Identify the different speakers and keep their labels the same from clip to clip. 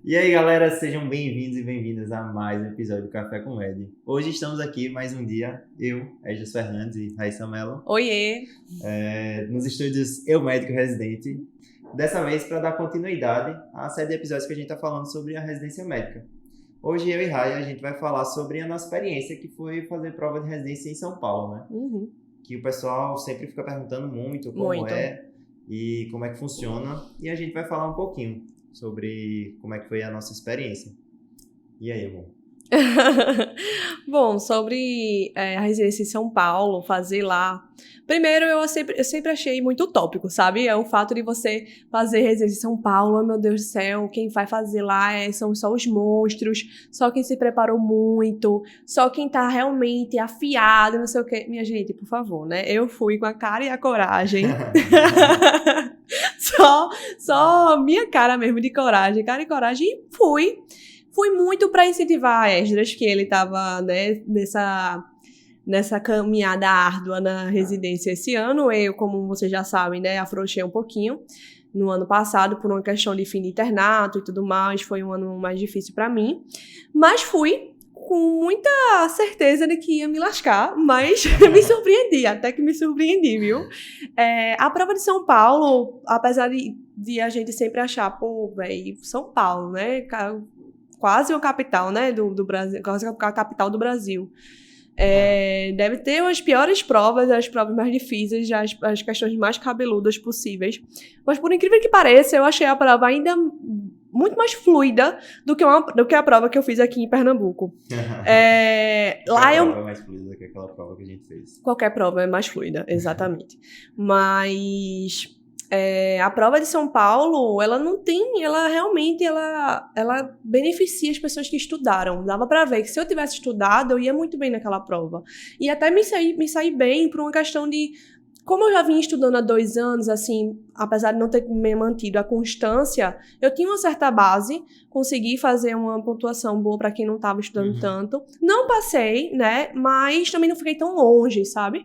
Speaker 1: E aí, galera, sejam bem-vindos e bem-vindas a mais um episódio do Café com Ed. Hoje estamos aqui mais um dia, eu, Edson Fernandes e Raíssa Mello,
Speaker 2: Oiê!
Speaker 1: nos estúdios Eu Médico Residente, dessa vez para dar continuidade à série de episódios que a gente está falando sobre a residência médica. Hoje eu e Raia, a gente vai falar sobre a nossa experiência, que foi fazer prova de residência em São Paulo, né?
Speaker 2: Uhum.
Speaker 1: Que o pessoal sempre fica perguntando muito como é e como é que funciona, e a gente vai falar um pouquinho sobre como é que foi a nossa experiência. E aí, amor?
Speaker 2: Bom, sobre a residência em São Paulo, fazer lá. Primeiro, eu sempre achei muito utópico, sabe? É o fato de você fazer residência em São Paulo, oh, meu Deus do céu, quem vai fazer lá são só os monstros, só quem se preparou muito, só quem tá realmente afiado, não sei o quê. Minha gente, por favor, né? Eu fui com a cara e a coragem. Só minha cara mesmo de coragem, cara e coragem, e fui. Fui muito para incentivar a Esdras, que ele estava, né, nessa caminhada árdua na residência esse ano. Eu, como vocês já sabem, né, afrouxei um pouquinho no ano passado por uma questão de fim de internato e tudo mais. Foi um ano mais difícil para mim. Mas fui com muita certeza de que ia me lascar, mas me surpreendi, até que me surpreendi, viu? A prova de São Paulo, apesar de a gente sempre achar, pô, velho, São Paulo, né, quase uma capital, né, do Brasil, quase a capital do Brasil. Deve ter as piores provas, as provas mais difíceis, as questões mais cabeludas possíveis. Mas, por incrível que pareça, eu achei a prova ainda muito mais fluida do que a prova que eu fiz aqui em Pernambuco.
Speaker 1: Lá a prova é mais fluida do que aquela prova que a gente fez.
Speaker 2: Qualquer prova é mais fluida, exatamente. Mas a prova de São Paulo, ela não tem, ela realmente, ela beneficia as pessoas que estudaram. Dava pra ver que se eu tivesse estudado, eu ia muito bem naquela prova. E até me saí bem por uma questão de, como eu já vinha estudando há 2 anos, assim, apesar de não ter me mantido a constância, eu tinha uma certa base, consegui fazer uma pontuação boa pra quem não tava estudando tanto. Não passei, né, mas também não fiquei tão longe, sabe?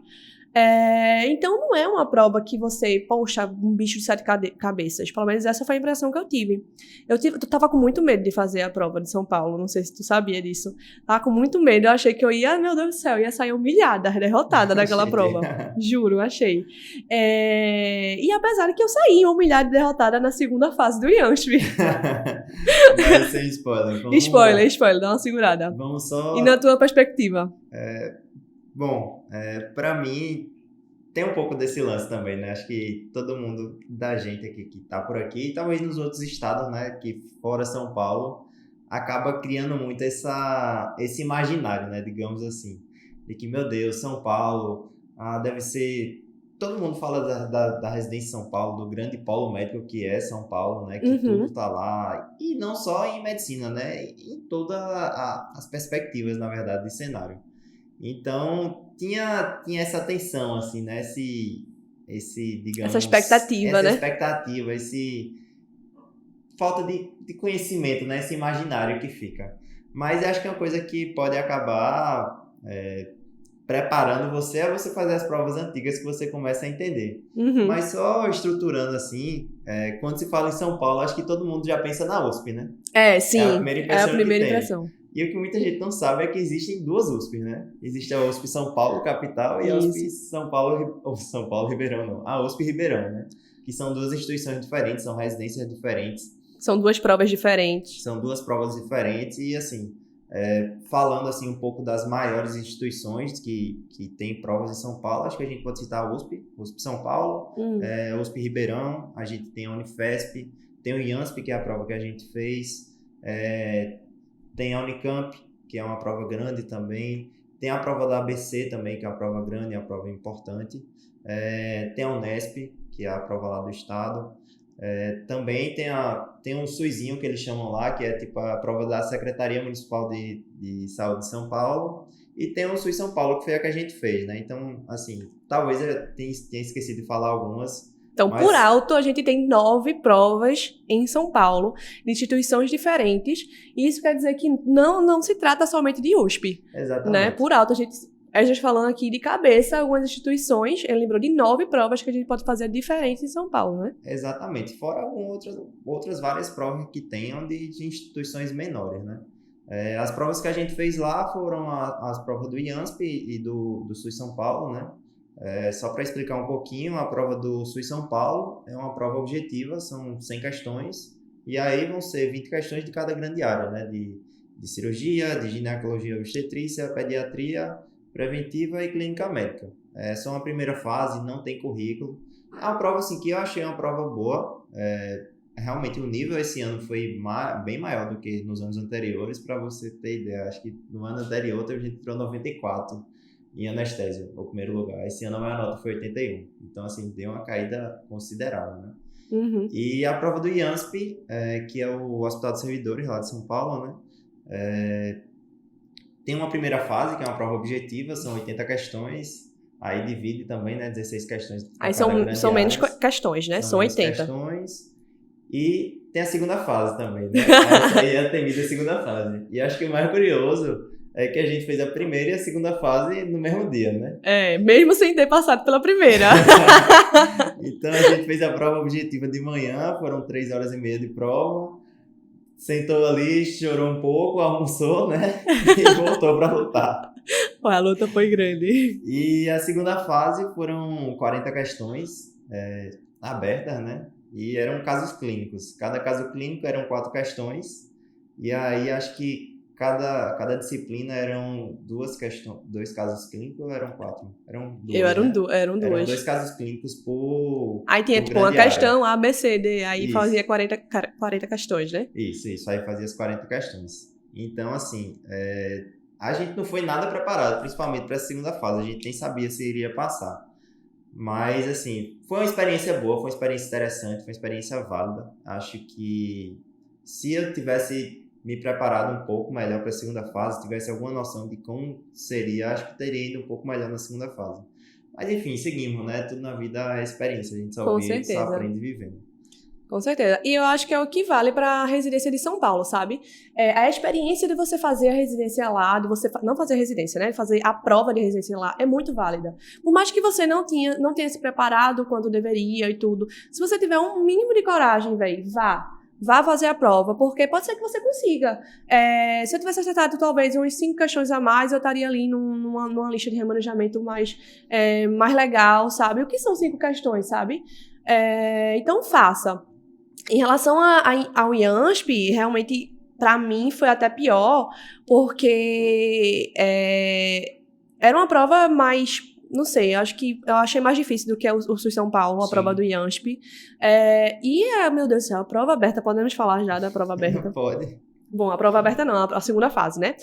Speaker 2: Então não é uma prova que você, poxa, um bicho de 7 cabeças. Pelo menos essa foi a impressão que eu tive. Eu tava com muito medo de fazer a prova de São Paulo, não sei se tu sabia disso. Tava com muito medo, eu achei que eu ia, meu Deus do céu, ia sair humilhada, derrotada daquela prova. Juro, achei. E apesar de que eu saí humilhada e derrotada na segunda fase do IANSP.
Speaker 1: Mas sem spoiler.
Speaker 2: Spoiler, dá uma segurada.
Speaker 1: Vamos só...
Speaker 2: E na tua perspectiva?
Speaker 1: Bom, pra mim, tem um pouco desse lance também, né? Acho que todo mundo da gente aqui que tá por aqui, e talvez nos outros estados, né, que fora São Paulo, acaba criando muito esse imaginário, né, digamos assim, de que, meu Deus, São Paulo, deve ser... Todo mundo fala da residência em São Paulo, do grande polo médico que é São Paulo, né, que tudo tá lá, e não só em medicina, né, em todas as perspectivas, na verdade, de cenário. Então, tinha essa tensão, assim, né? Digamos...
Speaker 2: Essa expectativa, né?
Speaker 1: Essa expectativa, falta de conhecimento, né? Esse imaginário que fica. Mas acho que é uma coisa que pode acabar preparando você a você fazer as provas antigas que você começa a entender. Mas só estruturando assim, quando se fala em São Paulo, acho que todo mundo já pensa na USP, né?
Speaker 2: Sim. É a primeira impressão.
Speaker 1: E o que muita gente não sabe é que existem 2 USPs, né? Existe a USP São Paulo, capital, e a USP São Paulo Ribeirão, não. A USP Ribeirão, né? Que são 2 instituições diferentes, são residências diferentes.
Speaker 2: São 2 provas diferentes.
Speaker 1: São 2 provas diferentes e, assim, falando assim um pouco das maiores instituições que têm provas em São Paulo, acho que a gente pode citar a USP São Paulo, USP Ribeirão, a gente tem a Unifesp, tem o IANSP, que é a prova que a gente fez, tem a Unicamp, que é uma prova grande também. Tem a prova da ABC também, que é uma prova grande, é uma prova importante. Tem a Unesp, que é a prova lá do estado. Também tem um SUSinho que eles chamam lá, que é tipo a prova da Secretaria Municipal de Saúde de São Paulo. E tem o SUS São Paulo, que foi a que a gente fez, né? Então, assim, talvez eu tenha esquecido de falar algumas.
Speaker 2: Então, por alto, a gente tem 9 provas em São Paulo, de instituições diferentes. E isso quer dizer que não se trata somente de USP.
Speaker 1: Exatamente.
Speaker 2: Né? Por alto, a gente A gente falando aqui de cabeça, algumas instituições, ele lembrou de 9 provas que a gente pode fazer diferentes em São Paulo, né?
Speaker 1: Exatamente. Fora outras várias provas que tem de instituições menores, né? As provas que a gente fez lá foram as provas do IANSP e do SUS São Paulo, né? Só para explicar um pouquinho, a prova do SUS São Paulo é uma prova objetiva, são 100 questões, e aí vão ser 20 questões de cada grande área, né? De cirurgia, de ginecologia, obstetrícia, pediatria, preventiva e clínica médica. Só uma primeira fase, não tem currículo. É uma prova assim, que eu achei uma prova boa. Realmente o nível esse ano foi bem maior do que nos anos anteriores. Para você ter ideia, acho que no ano anterior a gente tirou 94 em anestesia, o primeiro lugar. Esse ano a maior nota foi 81. Então, assim, deu uma caída considerável, né?
Speaker 2: Uhum.
Speaker 1: E a prova do IANSP, que é o Hospital dos Servidores lá de São Paulo, né? Tem uma primeira fase, que é uma prova objetiva, são 80 questões. Aí divide também, né? 16 questões.
Speaker 2: Aí são menos questões, né? São 80
Speaker 1: questões. E tem a segunda fase também, né? Essa aí é a temida segunda fase. E acho que o mais curioso é que a gente fez a primeira e a segunda fase no mesmo dia, né?
Speaker 2: Mesmo sem ter passado pela primeira.
Speaker 1: Então a gente fez a prova objetiva de manhã, foram 3 horas e meia de prova. Sentou ali, chorou um pouco, almoçou, né? E voltou para lutar.
Speaker 2: A luta foi grande.
Speaker 1: E a segunda fase foram 40 questões abertas, né? E eram casos clínicos. Cada caso clínico eram 4 questões. E aí acho que cada disciplina eram 2 casos clínicos ou eram 4? Eram 2.
Speaker 2: Eram 2.
Speaker 1: Eram 2 casos clínicos por.
Speaker 2: Aí tinha tipo uma questão A, B, C, D. Aí isso. Fazia 40 questões, né?
Speaker 1: Isso. Aí fazia as 40 questões. Então, assim, a gente não foi nada preparado, principalmente para a segunda fase. A gente nem sabia se iria passar. Mas, assim, foi uma experiência boa, foi uma experiência interessante, foi uma experiência válida. Acho que se eu tivesse me preparado um pouco melhor para a segunda fase, tivesse alguma noção de como seria, acho que teria ido um pouco melhor na segunda fase. Mas, enfim, seguimos, né? Tudo na vida é experiência, a gente só aprende vivendo.
Speaker 2: Com certeza. E eu acho que é o que vale para a residência de São Paulo, sabe? A experiência de você fazer a residência lá, de você não fazer a residência, né? Fazer a prova de residência lá é muito válida. Por mais que você não tenha se preparado quanto deveria e tudo, se você tiver um mínimo de coragem, velho, vá fazer a prova, porque pode ser que você consiga. Se eu tivesse acertado talvez umas 5 questões a mais, eu estaria ali numa lista de remanejamento mais legal, sabe? O que são 5 questões, sabe? Então faça. Em relação ao IANSP, realmente, para mim, foi até pior, porque era uma prova mais, não sei, eu achei mais difícil do que o SUS São Paulo, a prova do IANSP. Meu Deus do céu, a prova aberta, podemos falar já da prova aberta?
Speaker 1: Pode.
Speaker 2: Bom, a prova aberta não, a segunda fase, né?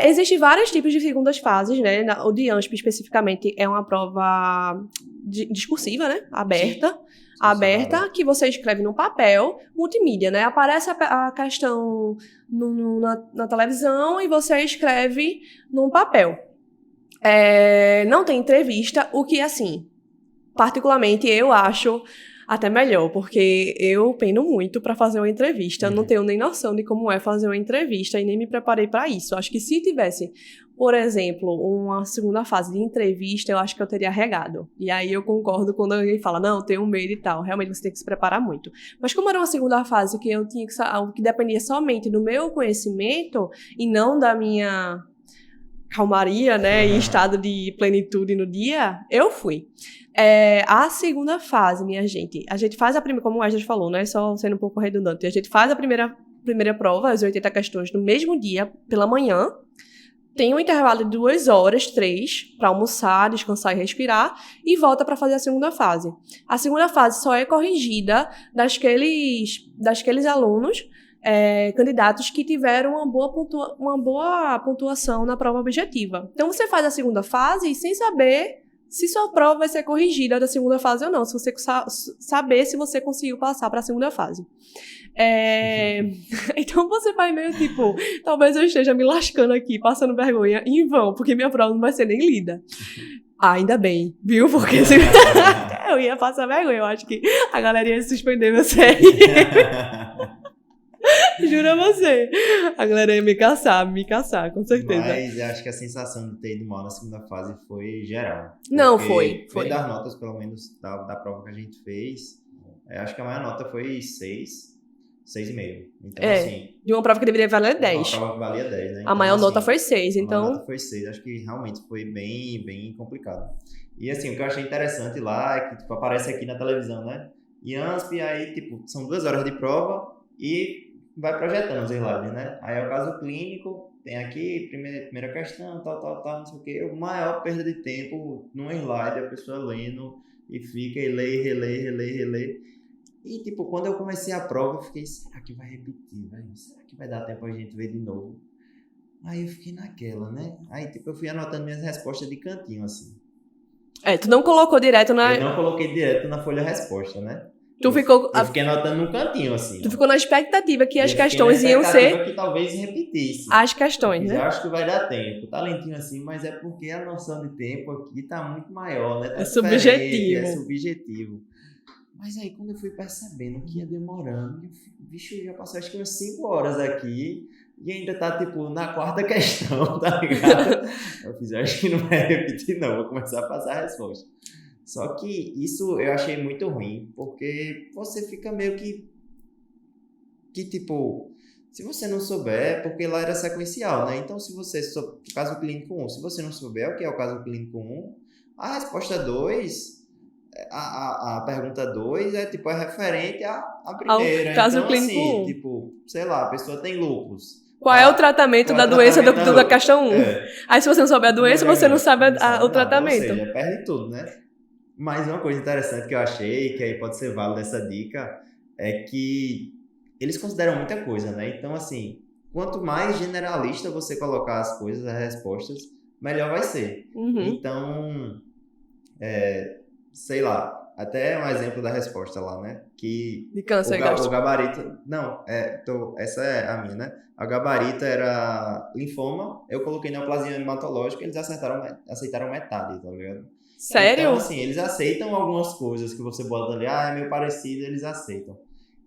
Speaker 2: Existem vários tipos de segundas fases, né? O de IANSP, especificamente, é uma prova discursiva, né? Aberta. Aberta, que você escreve no papel, multimídia, né? Aparece a questão na televisão e você escreve num papel. Não tem entrevista, o que, assim, particularmente eu acho até melhor, porque eu peno muito para fazer uma entrevista, não tenho nem noção de como é fazer uma entrevista e nem me preparei para isso. Acho que se tivesse, por exemplo, uma segunda fase de entrevista, eu acho que eu teria regado. E aí eu concordo quando alguém fala, não, tenho medo e tal, realmente você tem que se preparar muito. Mas como era uma segunda fase que eu tinha que dependia somente do meu conhecimento e não da minha calmaria, né, e estado de plenitude no dia, eu fui. A segunda fase, minha gente, a gente faz a primeira, como o Wesley falou, né, só sendo um pouco redundante, a gente faz a primeira prova, as 80 questões, no mesmo dia, pela manhã, tem um intervalo de 2 horas, 3, para almoçar, descansar e respirar, e volta para fazer a segunda fase. A segunda fase só é corrigida daqueles alunos, candidatos que tiveram uma boa pontuação na prova objetiva. Então, você faz a segunda fase sem saber se sua prova vai ser corrigida da segunda fase ou não, se você saber se você conseguiu passar para a segunda fase. Então, você vai meio tipo, talvez eu esteja me lascando aqui, passando vergonha em vão, porque minha prova não vai ser nem lida. Ainda bem, viu? Porque eu ia passar vergonha, eu acho que a galera ia suspender meu série. Juro a você. A galera ia me caçar, com certeza.
Speaker 1: Mas eu acho que a sensação de ter ido mal na segunda fase foi geral.
Speaker 2: Não, foi.
Speaker 1: Foi das notas, pelo menos, da prova que a gente fez. Acho que a maior nota foi 6,5. Então, assim...
Speaker 2: De uma prova que deveria valer 10.
Speaker 1: Uma prova que valia 10, né?
Speaker 2: A
Speaker 1: Então,
Speaker 2: maior
Speaker 1: assim,
Speaker 2: nota foi 6, então...
Speaker 1: A maior nota foi 6. Acho que realmente foi bem, bem complicado. E, assim, o que eu achei interessante lá é que, tipo, aparece aqui na televisão, né? IANSP, aí, tipo, são 2 horas de prova e vai projetando os slides, né? Aí é o caso clínico, tem aqui, primeira questão, tal, não sei o quê. O maior perda de tempo num slide, a pessoa lendo e fica e lê, relê. E, tipo, quando eu comecei a prova, eu fiquei, será que vai repetir, velho? Será que vai dar tempo a gente ver de novo? Aí eu fiquei naquela, né? Aí, tipo, eu fui anotando minhas respostas de cantinho, assim.
Speaker 2: Tu não colocou direto na...
Speaker 1: Eu não coloquei direto na folha resposta, né?
Speaker 2: Eu
Speaker 1: fiquei anotando num cantinho, assim.
Speaker 2: Tu ficou na expectativa que as questões iam ser...
Speaker 1: que talvez repetisse.
Speaker 2: As questões, né?
Speaker 1: Eu acho que vai dar tempo. Tá lentinho assim, mas é porque a noção de tempo aqui tá muito maior, né? Tá
Speaker 2: é subjetivo.
Speaker 1: É subjetivo. Mas aí, quando eu fui percebendo que ia demorando, bicho, já passou acho que umas 5 horas aqui e ainda tá, tipo, na 4ª questão, tá ligado? Eu acho que não vai repetir, não. Vou começar a passar a resposta. Só que isso eu achei muito ruim, porque você fica meio que tipo, se você não souber, porque lá era sequencial, né? Então, se você souber, caso clínico 1, se você não souber o que é o caso clínico 1, a resposta 2, a pergunta 2 é referente à primeira.
Speaker 2: Ao caso
Speaker 1: então,
Speaker 2: clínico
Speaker 1: assim,
Speaker 2: 1.
Speaker 1: Tipo, sei lá, a pessoa tem lúpus.
Speaker 2: Qual é o tratamento da doença da questão 1? Aí, se você não souber a doença, você não sabe o tratamento.
Speaker 1: Ou seja, perde tudo, né? Mas uma coisa interessante que eu achei, que aí pode ser válida essa dica, é que eles consideram muita coisa, né? Então, assim, quanto mais generalista você colocar as coisas, as respostas, melhor vai ser.
Speaker 2: Uhum.
Speaker 1: Então, sei lá, até um exemplo da resposta lá, né? Que
Speaker 2: de câncer
Speaker 1: o gabarito... Não, essa é a minha, né? A gabarito era linfoma, eu coloquei neoplasia hematológica, eles aceitaram metade, tá ligado?
Speaker 2: Sério?
Speaker 1: Então, assim, eles aceitam algumas coisas que você bota ali, é meio parecido, eles aceitam.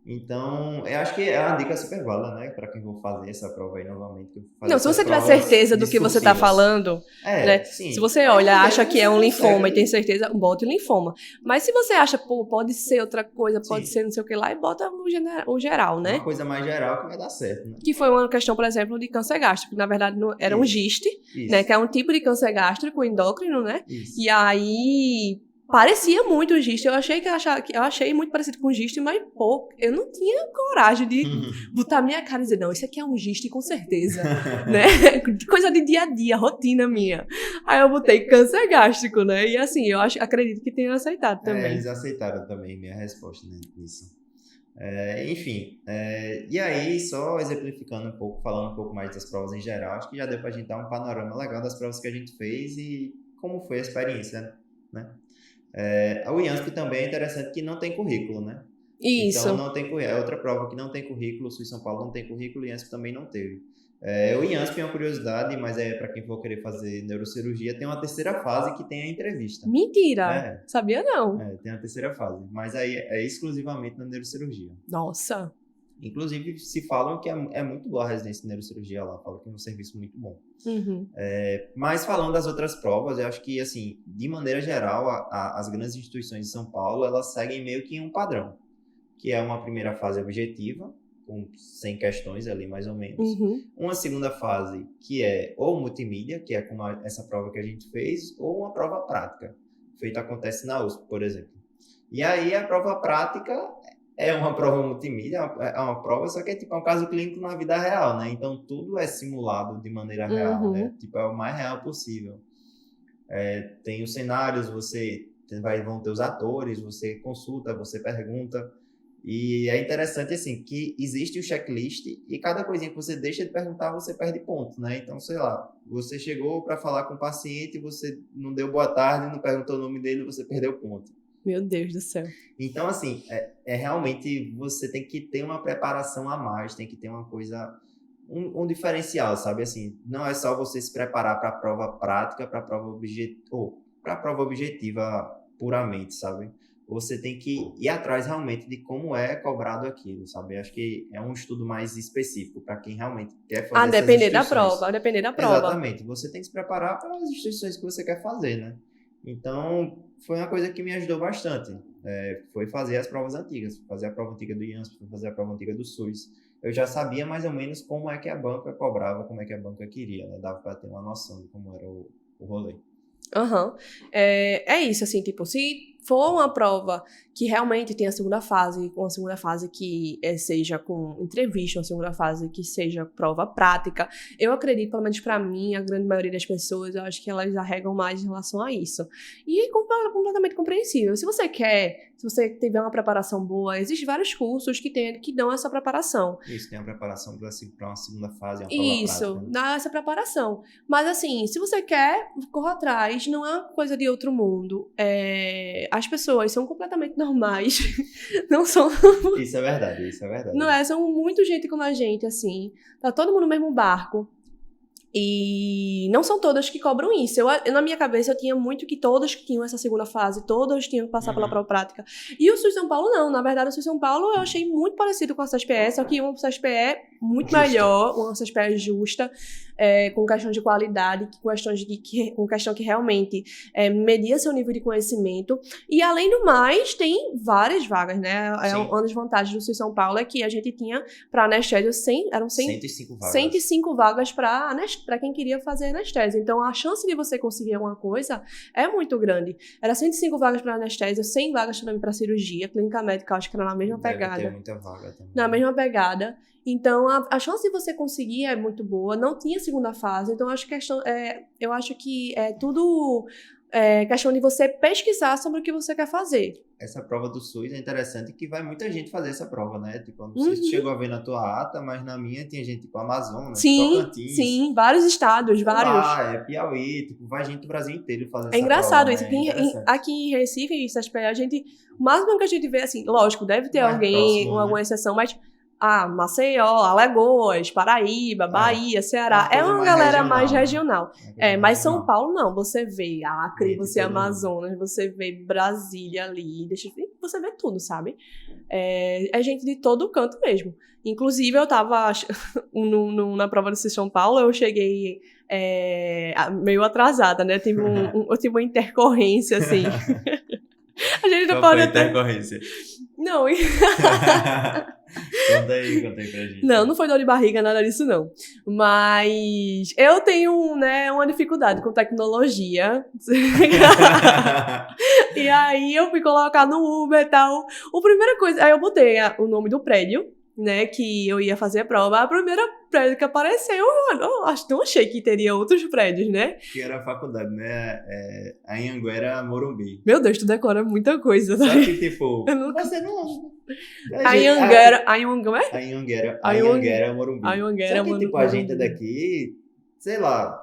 Speaker 1: Então, eu acho que é uma dica super válida, né? Pra quem for fazer essa prova aí novamente.
Speaker 2: Não, se você tiver certeza do que você tá falando, né?
Speaker 1: Sim.
Speaker 2: Se você olha, acha que é um linfoma e tem certeza, bota o linfoma. Mas se você acha, pode ser outra coisa, pode ser não sei o que lá, e bota o geral, né?
Speaker 1: Uma coisa mais geral que vai dar certo, né?
Speaker 2: Que foi uma questão, por exemplo, de câncer gástrico, que na verdade era um giste, né? Que é um tipo de câncer gástrico endócrino, né?
Speaker 1: Isso.
Speaker 2: E aí... parecia muito o giste, eu achei muito parecido com o giste, mas pô, eu não tinha coragem de botar minha cara e dizer, não, isso aqui é um giste com certeza, né? Coisa de dia a dia, rotina minha. Aí eu botei câncer gástrico, né? E assim, acredito que tenham aceitado também.
Speaker 1: Eles aceitaram também minha resposta, né, nisso. Enfim, e aí, só exemplificando um pouco, falando um pouco mais das provas em geral, acho que já deu pra gente dar um panorama legal das provas que a gente fez e como foi a experiência, né? O IANSP também é interessante que não tem currículo, né?
Speaker 2: Isso.
Speaker 1: Então, não tem currículo. É outra prova que não tem currículo, o Sul e São Paulo não tem currículo, o IANSP também não teve. O IANSP é uma curiosidade, mas para quem for querer fazer neurocirurgia, tem uma 3ª fase que tem a entrevista.
Speaker 2: Mentira! Sabia não.
Speaker 1: Tem a 3ª fase, mas aí é exclusivamente na neurocirurgia.
Speaker 2: Nossa!
Speaker 1: Inclusive, se falam que é muito boa a residência de neurocirurgia lá, falam que é um serviço muito bom.
Speaker 2: Uhum.
Speaker 1: Mas falando das outras provas, eu acho que, assim, de maneira geral, as grandes instituições de São Paulo, elas seguem meio que um padrão, que é uma primeira fase objetiva, com 100 questões ali, mais ou menos.
Speaker 2: Uhum.
Speaker 1: Uma segunda fase, que é ou multimídia, que é como essa prova que a gente fez, ou uma prova prática, feito acontece na USP, por exemplo. E aí, a prova prática... é uma prova multimídia, é uma prova, só que é um caso clínico na vida real, né? Então, tudo é simulado de maneira real, né? É o mais real possível. Tem os cenários, vão ter os atores, você consulta, você pergunta. E é interessante, assim, que existe o checklist e cada coisinha que você deixa de perguntar, você perde ponto, né? Então, sei lá, você chegou para falar com o paciente, você não deu boa tarde, não perguntou o nome dele, você perdeu ponto.
Speaker 2: Meu Deus do céu.
Speaker 1: Então, assim, realmente você tem que ter uma preparação a mais, tem que ter uma coisa, um diferencial, sabe? Assim, não é só você se preparar para a prova prática, para a prova objetiva puramente, sabe? você tem que ir atrás realmente de como é cobrado aquilo, sabe? Acho que é um estudo mais específico para quem realmente quer fazer essas instituições.
Speaker 2: A depender da prova.
Speaker 1: Exatamente. Você tem que se preparar para as instituições que você quer fazer, né? Então, foi uma coisa que me ajudou bastante. Foi fazer as provas antigas. Fazer a prova antiga do IANSP, fazer a prova antiga do SUS. Eu já sabia mais ou menos como é que a banca cobrava, como é que a banca queria, né? Dava para ter uma noção de como era o rolê.
Speaker 2: Aham. É isso, assim, tipo, se for uma prova que realmente tem a segunda fase, uma segunda fase que seja com entrevista, uma segunda fase que seja prova prática, eu acredito, pelo menos pra mim, a grande maioria das pessoas, eu acho que elas arregam mais em relação a isso. E é completamente compreensível. Se você tiver uma preparação boa, existem vários cursos que dão essa preparação.
Speaker 1: Isso, tem a preparação para uma segunda fase, uma prova prática.
Speaker 2: Isso, dá essa preparação. Mas assim, se você quer, corra atrás, não é uma coisa de outro mundo. As pessoas são completamente normais. Não são...
Speaker 1: Isso é verdade.
Speaker 2: Não são muito gente como a gente, assim. Tá todo mundo no mesmo barco. E não são todas que cobram isso. Na minha cabeça, eu tinha muito que todas que tinham essa segunda fase, todas tinham que passar pela prova prática. E o SUS São Paulo, não. Na verdade, o SUS São Paulo eu achei muito parecido com a CESPE, só que uma CESPE muito melhor, uma CESPE justa, com questão de qualidade, com questão que realmente media seu nível de conhecimento. E, além do mais, tem várias vagas, né? Uma das vantagens do SUS São Paulo é que a gente tinha para anestésio, eram
Speaker 1: 105 vagas.
Speaker 2: 105 vagas para quem queria fazer anestésio. Então, a chance de você conseguir alguma coisa é muito grande. Era 105 vagas para anestésio, 100 vagas também para cirurgia. Clínica médica, acho que era na mesma pegada.
Speaker 1: Deve ter muita vaga também.
Speaker 2: Na mesma pegada. Então, a chance de você conseguir é muito boa. Não tinha segunda fase. Então, eu acho que é tudo questão de você pesquisar sobre o que você quer fazer.
Speaker 1: Essa prova do SUS é interessante que vai muita gente fazer essa prova, né? Tipo, eu não sei se tu chegou a ver na tua ata, mas na minha tinha gente tipo Amazonas, Tocantins.
Speaker 2: Sim, vários estados, vários.
Speaker 1: Piauí, tipo, vai gente do Brasil inteiro fazer essa prova.
Speaker 2: É engraçado isso.
Speaker 1: Né?
Speaker 2: Aqui em Recife, em CESPE, o máximo que a gente vê, assim, lógico, deve ter alguém, alguma exceção, mas Maceió, Alagoas, Paraíba, Bahia, Ceará, é uma galera mais regional. Mas São Paulo não, você vê Acre, você vê Amazonas, você vê Brasília ali, você vê tudo, sabe? É gente de todo canto mesmo. Inclusive, eu tava na prova do São Paulo, eu cheguei meio atrasada, né? Eu tive uma intercorrência, assim. A gente não pode até...
Speaker 1: intercorrência?
Speaker 2: Não.
Speaker 1: Conta aí pra gente.
Speaker 2: Não foi dor de barriga, nada disso não. Mas eu tenho, né, uma dificuldade com tecnologia. E aí eu fui colocar no Uber e tal. A primeira coisa, aí eu botei o nome do prédio, né, que eu ia fazer a prova. A primeira prédio que apareceu, eu não achei que teria outros prédios, né?
Speaker 1: Que era a faculdade, né? A Anhanguera Morumbi.
Speaker 2: Meu Deus, tu decora muita coisa.
Speaker 1: Só que, tipo, você não...
Speaker 2: A Anhanguera
Speaker 1: Morumbi. Só que, tipo, a gente daqui, sei lá,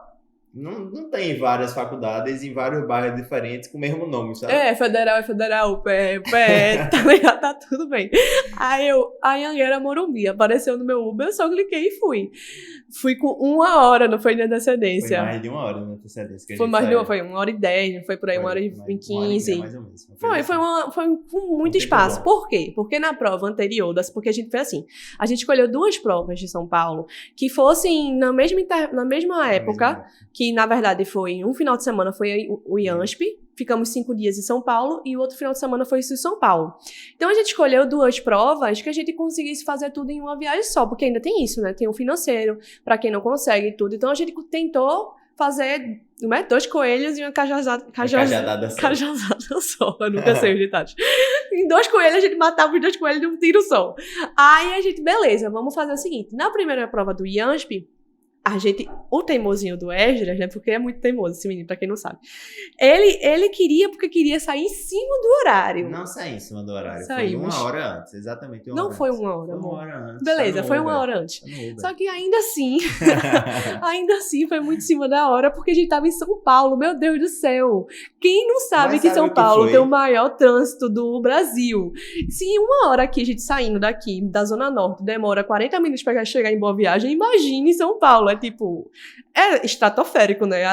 Speaker 1: não tem várias faculdades em vários bairros diferentes com o mesmo nome, sabe?
Speaker 2: Federal, tá ligado? Tá tudo bem. Aí a Anhanguera Morumbi apareceu no meu Uber, eu só cliquei e fui. Fui com 1 hora, não foi de antecedência.
Speaker 1: Foi mais de 1 hora de antecedência.
Speaker 2: Foi 1h10, não foi por aí 1h15.
Speaker 1: Mais ou menos.
Speaker 2: Foi com muito espaço. Por quê? Porque na prova anterior, porque a gente fez assim, a gente escolheu 2 provas de São Paulo que fossem na mesma época, que na verdade foi um final de semana foi o IANSP, ficamos 5 dias em São Paulo e o outro final de semana foi isso em São Paulo. Então a gente escolheu 2 provas que a gente conseguisse fazer tudo em uma viagem só, porque ainda tem isso, né? Tem o financeiro, pra quem não consegue e tudo. Então a gente tentou fazer 2 coelhos e uma cajazada só. Eu nunca sei os ditados. Em 2 coelhos, a gente matava os 2 coelhos de um tiro só. Aí a gente, beleza, vamos fazer o seguinte. Na primeira prova do IANSP, o teimosinho do Esdras, né, porque é muito teimoso esse menino, pra quem não sabe, ele queria sair em cima do horário.
Speaker 1: Não sair em cima do horário, foi 1 hora antes, exatamente 1 hora antes.
Speaker 2: Foi 1 hora,
Speaker 1: amor. Foi 1 hora antes.
Speaker 2: Beleza, foi 1 hora antes. Só que ainda assim foi muito em cima da hora, porque a gente tava em São Paulo, meu Deus do céu. Quem não sabe que São Paulo tem o maior trânsito do Brasil? Se em 1 hora aqui, a gente saindo daqui, da Zona Norte, demora 40 minutos pra chegar em Boa Viagem, imagine em São Paulo. É estratosférico, né?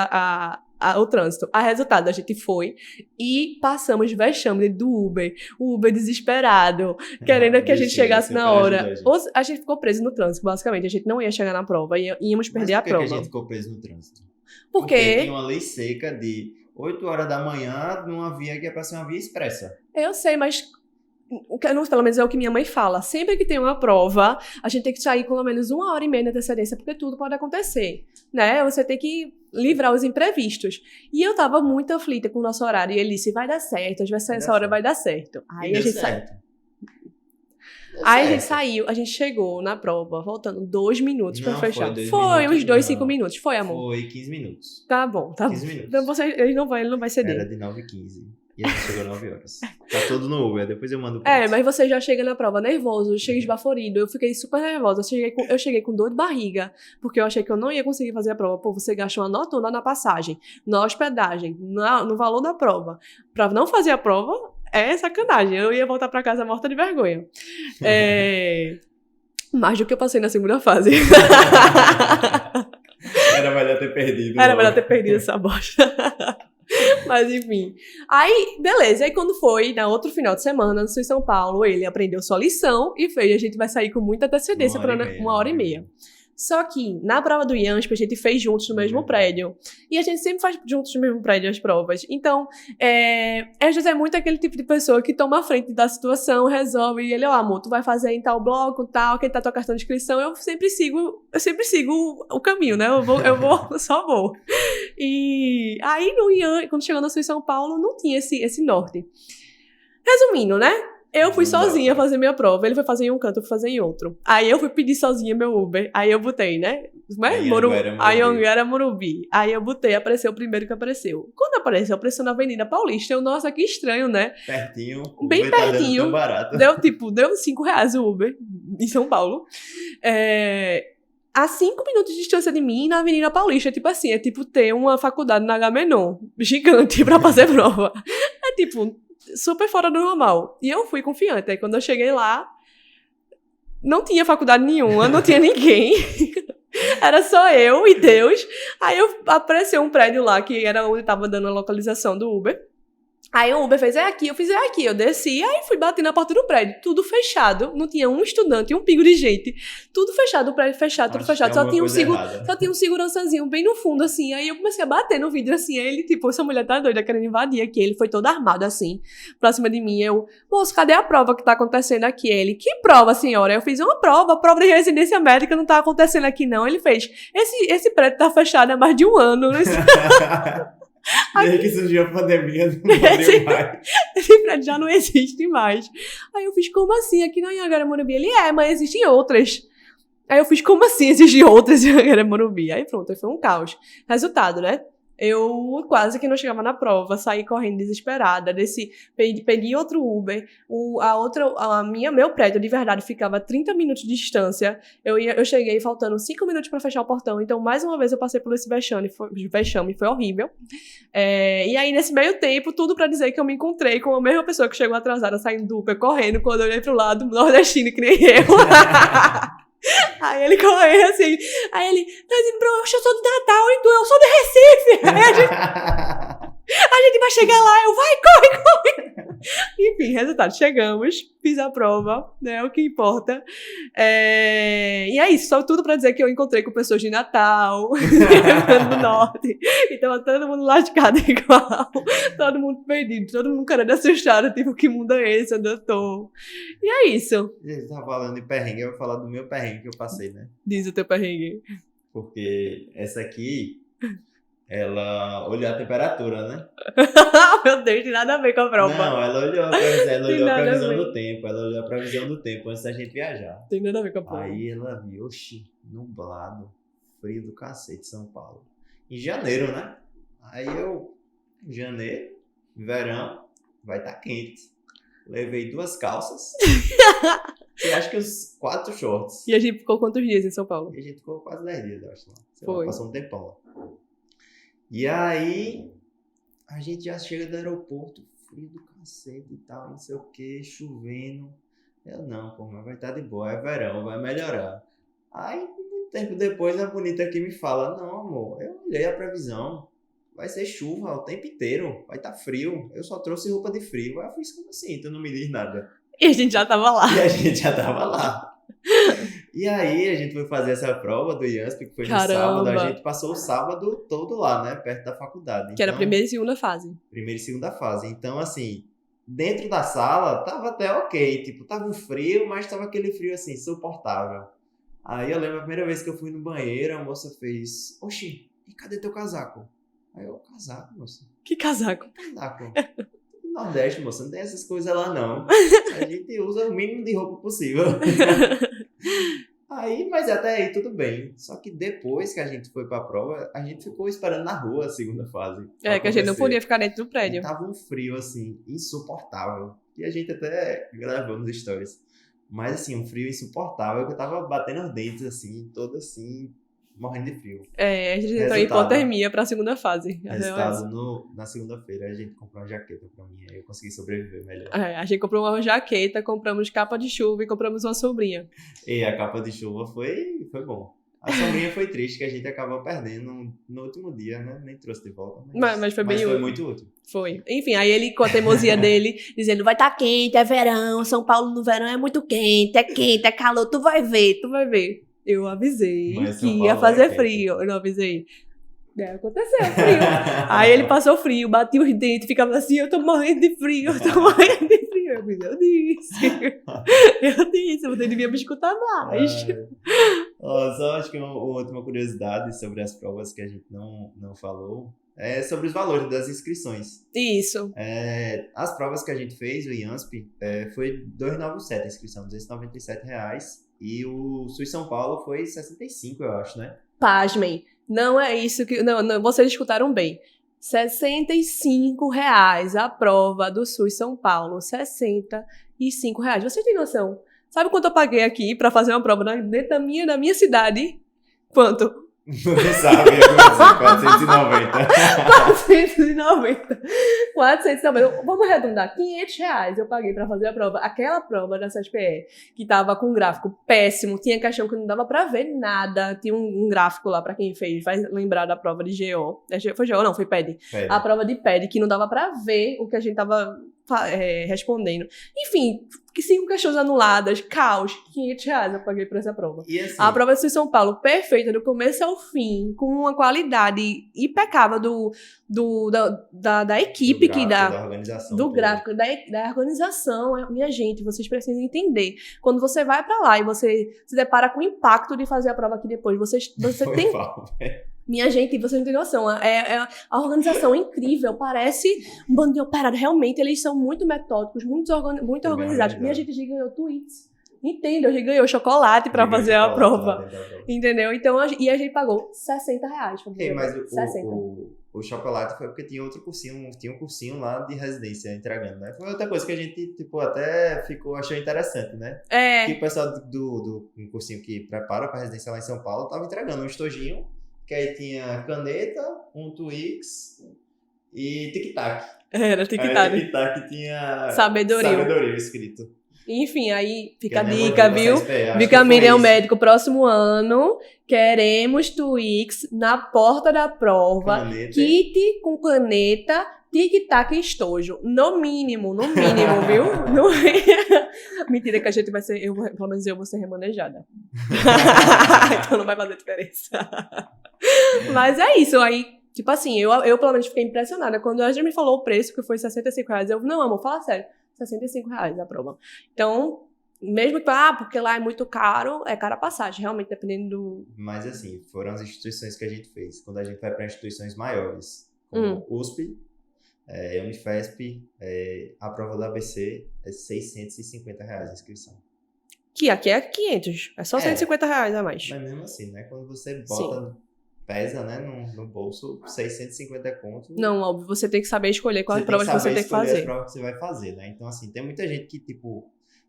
Speaker 2: o trânsito. A resultado, a gente foi e passamos vexame do Uber. O Uber desesperado, querendo que a gente chegasse na hora. A gente ficou preso no trânsito, basicamente. A gente não ia chegar na prova, íamos perder a prova.
Speaker 1: Por que a gente ficou preso no trânsito?
Speaker 2: Porque
Speaker 1: tinha uma lei seca de 8 horas da manhã numa via que é pra ser uma via expressa.
Speaker 2: Eu sei, mas pelo menos é o que minha mãe fala. Sempre que tem uma prova, a gente tem que sair com pelo menos 1h30 de antecedência, porque tudo pode acontecer, né? Você tem que livrar os imprevistos. E eu tava muito aflita com o nosso horário. E ele disse, vai dar certo, essa hora vai dar certo. Aí a gente saiu. Aí a gente saiu, a gente chegou na prova, faltando 2 minutos pra fechar. Foi uns 2, 5 minutos. Foi, amor?
Speaker 1: Foi 15 minutos.
Speaker 2: Tá bom, tá 15
Speaker 1: minutos.
Speaker 2: Então ele não vai ceder.
Speaker 1: Era de 9h15. E a gente chegou 9 horas. Tá tudo no Uber, depois eu mando
Speaker 2: pra mas você já chega na prova nervoso, chega esbaforido. Eu fiquei super nervosa. Eu cheguei com dor de barriga, porque eu achei que eu não ia conseguir fazer a prova. Pô, você gastou uma notona na passagem, na hospedagem, no valor da prova. Pra não fazer a prova, é sacanagem. Eu ia voltar pra casa morta de vergonha. Mais do que eu passei na segunda fase.
Speaker 1: Era melhor ter perdido.
Speaker 2: Era melhor ter perdido essa bosta. Mas enfim. Aí, beleza. Aí quando foi, na outro final de semana, no Sul em São Paulo, ele aprendeu sua lição e fez. A gente vai sair com muita antecedência para 1h30. Só que, na prova do IANSP, a gente fez juntos no mesmo prédio. E a gente sempre faz juntos no mesmo prédio as provas. Então, às vezes é muito aquele tipo de pessoa que toma a frente da situação, resolve. E ele, amor, tu vai fazer em tal bloco, tal, que tá tua cartão de inscrição. Eu sempre sigo o caminho, né? Só vou. E aí, no IAN, quando chegou no Sul em São Paulo, não tinha esse norte. Resumindo, né? Eu fui sozinha fazer minha prova. Ele foi fazer em um canto, eu fui fazer em outro. Aí eu fui pedir sozinha meu Uber. Aí eu botei, né? Anhanguera, Morumbi. Aí eu botei, apareceu o primeiro que apareceu. Quando apareceu na Avenida Paulista, eu, nossa, que estranho, né?
Speaker 1: Pertinho.
Speaker 2: Bem pertinho.
Speaker 1: Tão barato.
Speaker 2: Deu R$5 o Uber em São Paulo. A 5 minutos de distância de mim, na Avenida Paulista. Tipo assim, é tipo ter uma faculdade na Agamenon gigante pra fazer prova. É tipo super fora do normal. E eu fui confiante. Aí quando eu cheguei lá, não tinha faculdade nenhuma, não tinha ninguém. Era só eu e Deus. Aí apareceu um prédio lá, que era onde tava dando a localização do Uber. Aí o Uber fez, aqui, eu fiz, aqui. Eu desci, aí fui bater na porta do prédio. Tudo fechado, não tinha um estudante, um pingo de gente. Tudo fechado, o prédio fechado, tudo fechado. Só tinha um segurançazinho bem no fundo, assim. Aí eu comecei a bater no vidro, assim. Aí ele, tipo, essa mulher tá doida, querendo invadir aqui. Ele foi todo armado, assim, pra cima de mim. Eu, moço, cadê a prova que tá acontecendo aqui? Ele, que prova, senhora? Eu fiz uma prova de residência médica não tá acontecendo aqui, não. Ele fez, esse prédio tá fechado há mais de 1 ano.
Speaker 1: Desde que surgiu a pandemia, não abriu mais.
Speaker 2: Esse prédio já não existe mais. Aí eu fiz, como assim? Aqui na Anhanguera Morumbi. Ele, mas existem outras. Aí eu fiz, como assim existem outras em Anhanguera Morumbi? Aí pronto, aí foi um caos. Resultado, né? Eu quase que não chegava na prova, saí correndo desesperada, pedi outro Uber, meu prédio de verdade ficava a 30 minutos de distância, eu cheguei faltando 5 minutos pra fechar o portão, então mais uma vez eu passei por esse vexame, foi horrível. E aí nesse meio tempo, tudo pra dizer que eu me encontrei com a mesma pessoa que chegou atrasada, saindo do Uber, correndo, quando eu olhei pro lado, nordestino que nem eu. Aí ele correu assim, aí ele, eu sou do Natal, e tu, eu sou do Recife. Aí a gente vai chegar lá, corre. Enfim, resultado, chegamos, fiz a prova, né, o que importa. E é isso, só tudo pra dizer que eu encontrei com pessoas de Natal, do Norte, e tava todo mundo lascado igual, todo mundo perdido, todo mundo querendo assustado, tipo, que mundo é esse, onde eu tô? E é isso.
Speaker 1: Você tá falando de perrengue, eu vou falar do meu perrengue que eu passei, né?
Speaker 2: Diz o teu perrengue.
Speaker 1: Porque essa aqui, ela olhou a temperatura, né?
Speaker 2: Meu Deus, tem nada a ver com a prova.
Speaker 1: Não, ela olhou a previsão do tempo. Ela olhou a previsão do tempo antes da gente viajar.
Speaker 2: Tem nada a ver com a prova.
Speaker 1: Aí ela viu, nublado, frio do cacete, São Paulo. Em janeiro, né? Aí janeiro, verão, vai estar quente. Levei 2 calças e acho que uns 4 shorts.
Speaker 2: E a gente ficou quantos dias em São Paulo?
Speaker 1: E a gente ficou quase 10 dias, eu acho.
Speaker 2: Foi.
Speaker 1: Passou um tempão lá. E aí, a gente já chega do aeroporto, frio do cacete e tal, não sei o que, chovendo. Eu não, mas vai estar de boa, é verão, vai melhorar. Aí, muito tempo depois, a bonita aqui me fala, não, amor, eu olhei a previsão, vai ser chuva o tempo inteiro, vai estar frio. Eu só trouxe roupa de frio. Aí eu fiz, como assim? Tu não me diz nada.
Speaker 2: E a gente já tava lá.
Speaker 1: E a gente já tava lá. E aí a gente foi fazer essa prova do IANSP, que foi no sábado. A gente passou o sábado todo lá, né? Perto da faculdade.
Speaker 2: Que era a primeira e segunda fase.
Speaker 1: Primeira e segunda fase. Então, assim, dentro da sala tava até ok. Tipo, tava um frio, mas tava aquele frio, assim, suportável. Aí eu lembro a primeira vez que eu fui no banheiro, a moça fez... Oxi, e cadê teu casaco? Aí eu, casaco, moça?
Speaker 2: Que casaco?
Speaker 1: Casaco. No Nordeste, moça, não tem essas coisas lá, não. A gente usa o mínimo de roupa possível. Aí, mas até aí tudo bem. Só que depois que a gente foi pra prova, a gente ficou esperando na rua a segunda fase.
Speaker 2: Que a gente não podia ficar dentro do prédio.
Speaker 1: E tava um frio, assim, insuportável. E a gente até gravou nos stories. Mas, assim, um frio insuportável, que eu tava batendo os dentes, assim, todo assim, morrendo de frio.
Speaker 2: A gente entrou em hipotermia pra segunda fase.
Speaker 1: Resultado, na segunda-feira, a gente comprou uma jaqueta pra mim, aí eu consegui sobreviver melhor.
Speaker 2: A gente comprou uma jaqueta, compramos capa de chuva e compramos uma sombrinha.
Speaker 1: E a capa de chuva foi bom. A sombrinha foi triste, que a gente acabou perdendo no último dia, né? Nem trouxe de volta.
Speaker 2: Mas foi bem útil.
Speaker 1: Foi muito útil.
Speaker 2: Foi. Enfim, aí ele, com a teimosia dele, dizendo, vai tá quente, é verão, São Paulo no verão é muito quente, é calor, tu vai ver. Eu avisei que ia fazer frio. Eu não avisei. Aconteceu frio. Aí ele passou frio, batia os dentes, ficava assim, eu tô morrendo de frio. Eu disse, você devia me escutar mais.
Speaker 1: Só acho que uma última curiosidade sobre as provas que a gente não falou é sobre os valores das inscrições.
Speaker 2: Isso.
Speaker 1: As provas que a gente fez, o IANSP, foi R$297 a inscrição, R$297. E o SUS São Paulo foi 65, eu acho, né?
Speaker 2: Pasmem. Não é isso que... Não, vocês escutaram bem. R$65 a prova do SUS São Paulo. R$65. Você tem noção? Sabe quanto eu paguei aqui pra fazer uma prova dentro da minha cidade? Quanto?
Speaker 1: Não sabe, 490.
Speaker 2: 490. Vamos arredondar. R$500 eu paguei pra fazer a prova. Aquela prova da CSPE, que tava com um gráfico péssimo, tinha questão que não dava pra ver nada. Tinha um gráfico lá pra quem fez, vai lembrar da prova de GO. Foi GO, não, foi PED. A prova de PED, que não dava pra ver o que a gente tava respondendo. Enfim, 5 questões anuladas, caos, R$500 eu paguei por essa prova.
Speaker 1: E assim,
Speaker 2: a prova de São Paulo, perfeita, do começo ao fim, com uma qualidade impecável da equipe,
Speaker 1: da organização.
Speaker 2: Do gráfico, da organização. Minha gente, vocês precisam entender. Quando você vai pra lá e você se depara com o impacto de fazer a prova aqui depois, você tem... Minha gente, você não tem noção. A organização é incrível. Parece um bando de operários. Realmente, eles são muito metódicos, muito organizados. Minha gente já ganhou tweets. Entende? A gente ganhou chocolate pra fazer a prova. Entendeu? Então, e a gente pagou R$60.
Speaker 1: Mas o chocolate foi porque tinha outro cursinho. Tinha um cursinho lá de residência entregando, né? Foi outra coisa que a gente, até achou interessante, né? Que o pessoal do cursinho que prepara pra residência lá em São Paulo tava entregando um estojinho. Que aí tinha caneta, um Twix e tic-tac.
Speaker 2: Era tic-tac.
Speaker 1: Aí tic-tac tinha
Speaker 2: sabedoria
Speaker 1: escrito.
Speaker 2: Enfim, aí fica a dica, viu? Bicamília é um médico próximo ano. Queremos Twix na porta da prova. Kit com caneta, tic-tac e estojo. No mínimo, viu? Mentira que a gente vai ser... pelo menos eu vou ser remanejada. Então não vai fazer diferença. Mas é isso, aí, tipo assim, eu pelo menos fiquei impressionada. Quando a gente me falou o preço, que foi R$65, eu, não, amor, fala sério, R$65 a prova. Então, mesmo que, porque lá é muito caro, é cara a passagem, realmente, dependendo do...
Speaker 1: Mas assim, foram as instituições que a gente fez. Quando a gente vai para instituições maiores, como USP, Unifesp, a prova da ABC é R$650 a inscrição.
Speaker 2: Que aqui é 500, é só R$150 a mais.
Speaker 1: Mas mesmo assim, né? Quando você bota, pesa, né, no bolso, 650 conto.
Speaker 2: Não, óbvio, você tem que saber escolher qual prova que você tem que fazer.
Speaker 1: As provas que você vai fazer, né? Então, assim, tem muita gente que,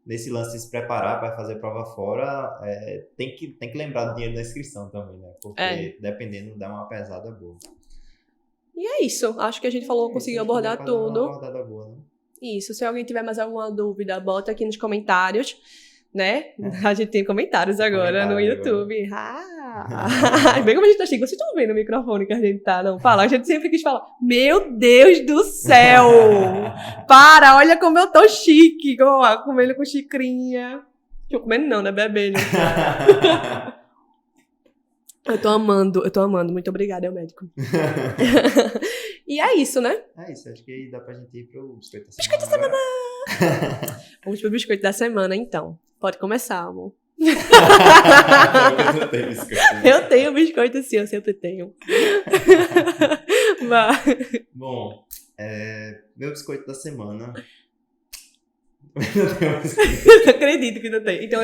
Speaker 1: nesse lance de se preparar para fazer prova fora, tem que lembrar do dinheiro da inscrição também, né? Porque, dependendo, dá uma pesada boa. E
Speaker 2: é isso. Acho que a gente conseguiu abordar tudo.
Speaker 1: Uma abordada boa, né?
Speaker 2: Isso. Se alguém tiver mais alguma dúvida, bota aqui nos comentários, né? A gente tem comentários agora no YouTube. Bem como a gente tá chique. Vocês estão vendo o microfone que a gente tá? Não, fala. A gente sempre quis falar. Meu Deus do céu! Para, olha como eu tô chique. Comendo com xicrinha. Comendo não, né? Bebendo. Eu tô amando. Muito obrigada, é o médico. E é isso, né?
Speaker 1: É isso, acho que dá pra gente ir pro biscoito da semana.
Speaker 2: Biscoito da semana! Vamos pro biscoito da semana, então. Pode começar, amor.
Speaker 1: Eu não tenho biscoito.
Speaker 2: Eu tenho biscoito sim, eu sempre tenho.
Speaker 1: Bom, meu biscoito da semana... Eu não tenho biscoito.
Speaker 2: Não acredito que não tem. Então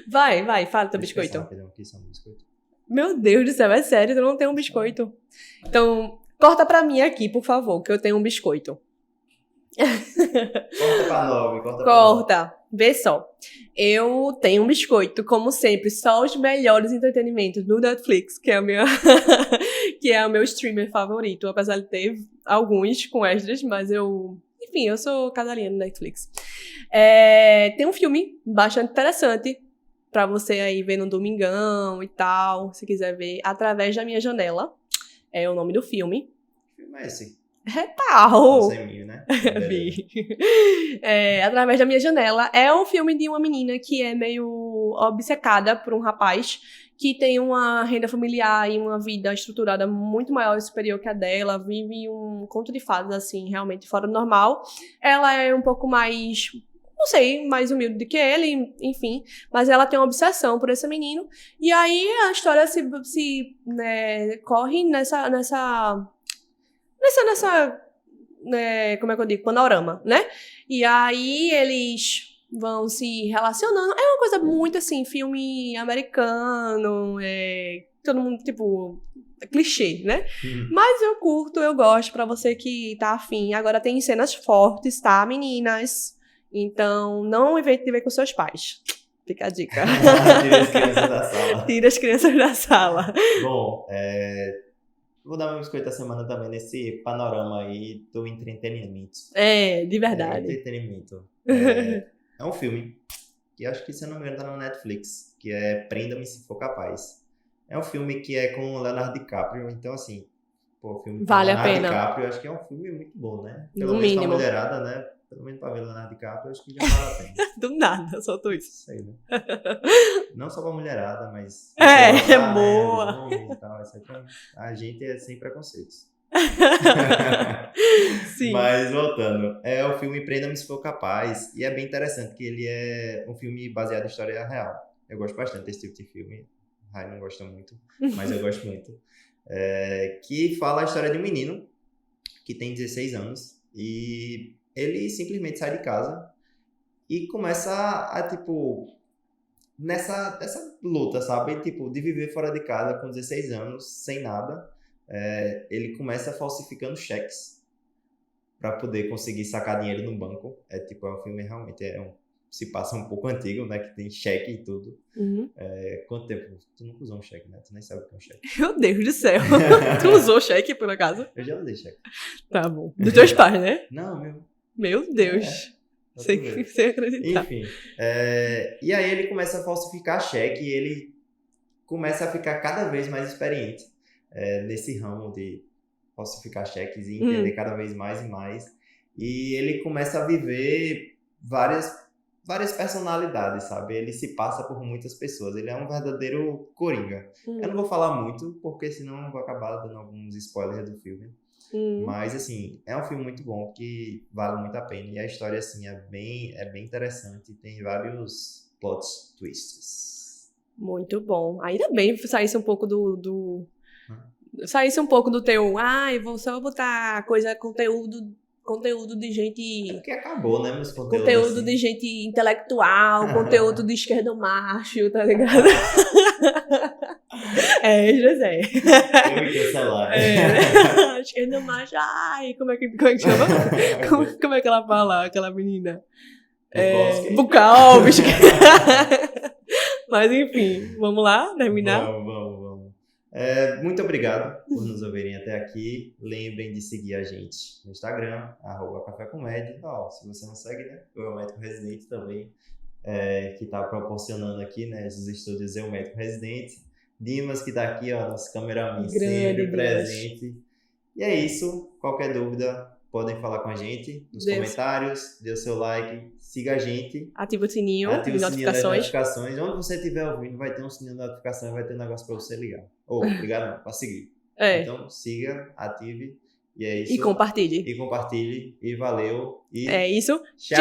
Speaker 2: Vai, fala teu biscoito.
Speaker 1: Aqui só um biscoito.
Speaker 2: Meu Deus do céu, é sério, tu não tem um biscoito. Então, corta pra mim aqui, por favor, que eu tenho um biscoito.
Speaker 1: Corta pra 9,
Speaker 2: Corta. Vê só. Eu tenho um biscoito, como sempre, só os melhores entretenimentos do Netflix, que é que é o meu streamer favorito, apesar de ter alguns com extras, mas enfim, eu sou casalinha no Netflix. Tem um filme bastante interessante pra você aí ver no domingão e tal, se quiser ver, Através da Minha Janela, é o nome do filme.
Speaker 1: Que filme é esse?
Speaker 2: Tal.
Speaker 1: Não sei mil, né?
Speaker 2: Através da Minha Janela é um filme de uma menina que é meio obcecada por um rapaz que tem uma renda familiar e uma vida estruturada muito maior e superior que a dela, vive um conto de fadas, assim, realmente fora do normal. Ela é um pouco mais, não sei, mais humilde do que ele, enfim, mas ela tem uma obsessão por esse menino, e aí a história corre nessa como é que eu digo, panorama, né? E aí eles vão se relacionando. É uma coisa muito assim, filme americano, todo mundo, tipo, clichê, né? Mas eu curto, eu gosto, pra você que tá afim. Agora tem cenas fortes, tá, meninas? Então, não invente de ver com seus pais. Fica a dica.
Speaker 1: Tira as crianças da sala.
Speaker 2: Tira as crianças da sala.
Speaker 1: Bom, vou dar meu biscoito da semana também nesse panorama aí do entretenimento.
Speaker 2: De verdade.
Speaker 1: Entretenimento. É um filme que acho que, se eu não me engano, tá no Netflix, que é Prenda-me Se For Capaz. É um filme que é com o Leonardo DiCaprio, então assim, o filme com
Speaker 2: vale
Speaker 1: Leonardo
Speaker 2: a pena.
Speaker 1: DiCaprio, acho que é um filme muito bom, né?
Speaker 2: No mínimo.
Speaker 1: Pra mulherada, né? Pelo menos pra ver Leonardo DiCaprio, acho que já vale a pena.
Speaker 2: Do nada, soltou isso.
Speaker 1: Isso aí, né? Não só pra mulherada, mas...
Speaker 2: boa.
Speaker 1: Né, e tal, a gente é sem preconceitos.
Speaker 2: Sim.
Speaker 1: Mas voltando, é o filme Prenda-me Se For Capaz, e é bem interessante que ele é um filme baseado em história real. Eu gosto bastante desse tipo de filme. Rai não gosta muito, mas eu gosto muito. Que fala a história de um menino que tem 16 anos e ele simplesmente sai de casa e começa nessa luta, sabe? Tipo, de viver fora de casa com 16 anos, sem nada. Ele começa falsificando cheques para poder conseguir sacar dinheiro no banco. É um filme realmente se passa um pouco antigo, né? Que tem cheque e tudo.
Speaker 2: Uhum.
Speaker 1: Quanto tempo? Tu nunca usou um cheque, né? Tu nem sabe o que é um cheque.
Speaker 2: Meu Deus do céu. Tu usou cheque, por acaso?
Speaker 1: Eu já usei cheque.
Speaker 2: Tá bom. Dos teus pais, né?
Speaker 1: Não, meu.
Speaker 2: Meu Deus. Sem acreditar.
Speaker 1: Enfim. E aí ele começa a falsificar cheque e ele começa a ficar cada vez mais experiente nesse ramo de falsificar cheques e entender cada vez mais e mais. E ele começa a viver várias personalidades, sabe? Ele se passa por muitas pessoas. Ele é um verdadeiro coringa. Eu não vou falar muito, porque senão eu vou acabar dando alguns spoilers do filme. Mas, assim, é um filme muito bom, que vale muito a pena. E a história, assim, é bem interessante. Tem vários plot twists.
Speaker 2: Muito bom. Ainda bem que saísse um pouco saísse um pouco do teu... eu vou só botar conteúdo de gente...
Speaker 1: Porque acabou, né, meus conteúdos?
Speaker 2: Conteúdo
Speaker 1: assim.
Speaker 2: De gente intelectual, conteúdo de esquerdo macho, tá ligado? José.
Speaker 1: Eu me cancelar.
Speaker 2: Esquerdo macho, como é que chama? Como é que ela fala, aquela menina? Bukowski. Mas enfim, vamos lá, terminar?
Speaker 1: Vamos. Muito obrigado por nos ouvirem até aqui. Lembrem de seguir a gente no Instagram, @cafécomédia. Se você não segue, né? Eu, médico residente também, que está proporcionando aqui, né, os estúdios Eu Médico Residente. Dimas, que tá aqui, ó, nosso cameraman
Speaker 2: Grande
Speaker 1: sempre
Speaker 2: Dimas.
Speaker 1: presente. E é isso. Qualquer dúvida, podem falar com a gente nos comentários. Dê o seu like, siga a gente.
Speaker 2: Ativa o sininho
Speaker 1: Ative
Speaker 2: de
Speaker 1: o sininho das
Speaker 2: notificações.
Speaker 1: notificações. Onde você estiver ouvindo, vai ter um sininho de notificação e vai ter um negócio pra você ligar. Ligar não, pra seguir. Então, siga, ative. E é isso.
Speaker 2: E compartilhe.
Speaker 1: E valeu. E
Speaker 2: é isso.
Speaker 1: Tchau!